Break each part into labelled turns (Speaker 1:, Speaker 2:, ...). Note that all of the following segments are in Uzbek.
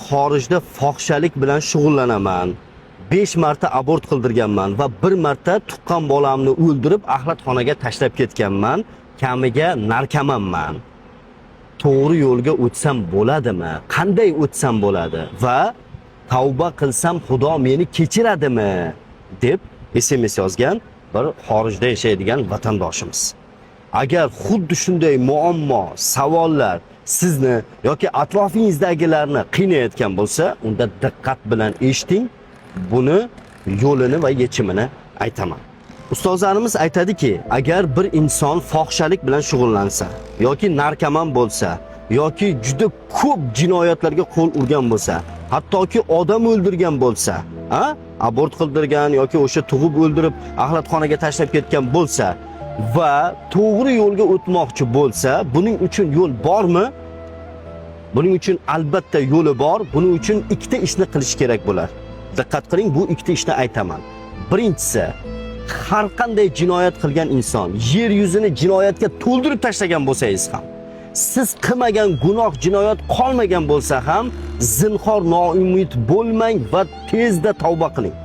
Speaker 1: Xorijda fohishalik bilan shug'ullanaman. 5 marta abort qildirganman va 1 marta tuqqan bolamni o'ldirib axlatxonaga tashlab ketganman. Kamiga narkomanman. To'g'ri yo'lga o'tsam bo'ladimi? Qanday o'tsam bo'ladi? Va tavba qilsam Xudo meni kechiradimi? deb SMS yozgan bir xorijda yashaydigan vatandoshimiz. Agar xuddi shunday muammo, savollar sizni yoki atrofingizdagilarni qiynayotgan bo'lsa, unda diqqat bilan eshiting. Buni yo'lini va yechimini aytaman. Ustozlarimiz aytadiki, agar bir inson fohishalik bilan shug'ullansa yoki narkoman bo'lsa yoki juda ko'p jinoyatlarga qo'l urgan bo'lsa, hattoki odam o'ldirgan bo'lsa, abort qildirgan yoki o'sha tug'ib o'ldirib axlatxonaga tashlab ketgan bo'lsa va to'g'ri yo'lga o'tmoqchi bo'lsa, buning uchun yo'l bormi? Buning uchun albatta yo'li bor. Buning uchun ikkita ishni qilish kerak bo'lar. Diqqat qiling, bu ikkita ishni aytaman. Birinchisi, har qanday jinoyat qilgan inson yer yuzini jinoyatga to'ldirib tashlagan bo'lsangiz ham, siz qilmagan gunoh, jinoyat qolmagan bo'lsa ham, zinhor noumid bo'lmang va tezda tavba qiling.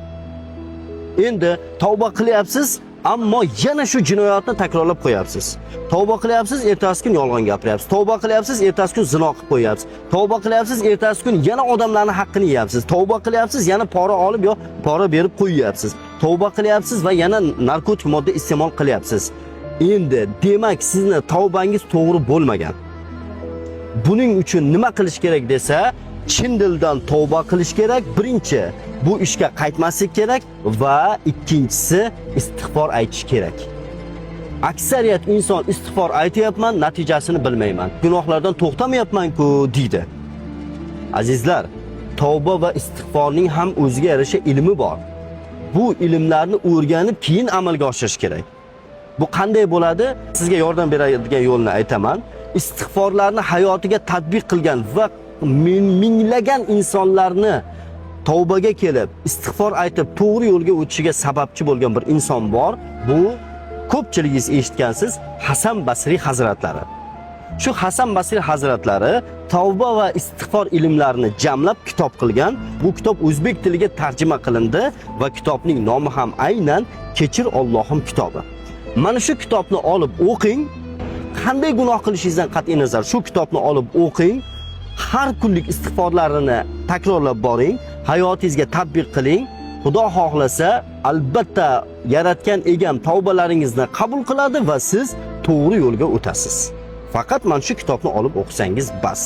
Speaker 1: Endi tavba qilyapsiz, ammo yana shu jinoyatni takrorlab qo'yapsiz. Tavba qilyapsiz, ertasi kun yolg'on gapiryapsiz. Tavba qilyapsiz, ertasi kun zino qilib qo'yapsiz. Tavba qilyapsiz, ertasi kun yana odamlarning haqqini yeyapsiz. Tavba qilyapsiz, yana pora olib yo pora berib qo'yyapsiz. Tavba qilyapsiz va yana narkotik modda iste'mol qilyapsiz. Endi demak, sizni tavbangiz to'g'ri bo'lmagan. Buning uchun nima qilish kerak desa, chin dildan tavba qilish kerak. Birinchi, bu ishga qaytmaslik kerak va ikkinchisi istig'for aytish kerak. Aksariyat inson istig'for aytayapman, natijasini bilmayman. Gunohlardan to'xtamayapman-ku deydi. Azizlar, tavba va istig'forning ham o'ziga yarasha ilmi bor. Bu ilmlarni o'rganib keyin amalga oshirish kerak. Bu qanday bo'ladi? Sizga yordam beradigan yo'lni aytaman. Istig'forlarni hayotiga tatbiq qilgan va minglagan insonlarni tavbaga kelib, istig'for aytib, to'g'ri yo'lga o'tishiga sababchi bo'lgan bir inson bor. Bu ko'pchiligingiz eshitgansiz, Hasan Basri hazratlari. Shu Hasan Basri hazratlari tavba va istig'for ilmlarini jamlab kitob qilgan. Bu kitob o'zbek tiliga tarjima qilindi va kitobning nomi ham aynan Kechir Allohim kitobi. Mana shu kitobni olib o'qing. Qanday gunoh qilishingizdan qat'iy nazar shu kitobni olib o'qing. Har kunlik istig'forlarini takrorlab boring, hayotingizga tatbiq qiling. Xudo xohlasa, albatta yaratgan egam tavbalaringizni qabul qiladi va siz to'g'ri yo'lga o'tasiz. Faqat mana shu kitobni olib o'qisangiz bas.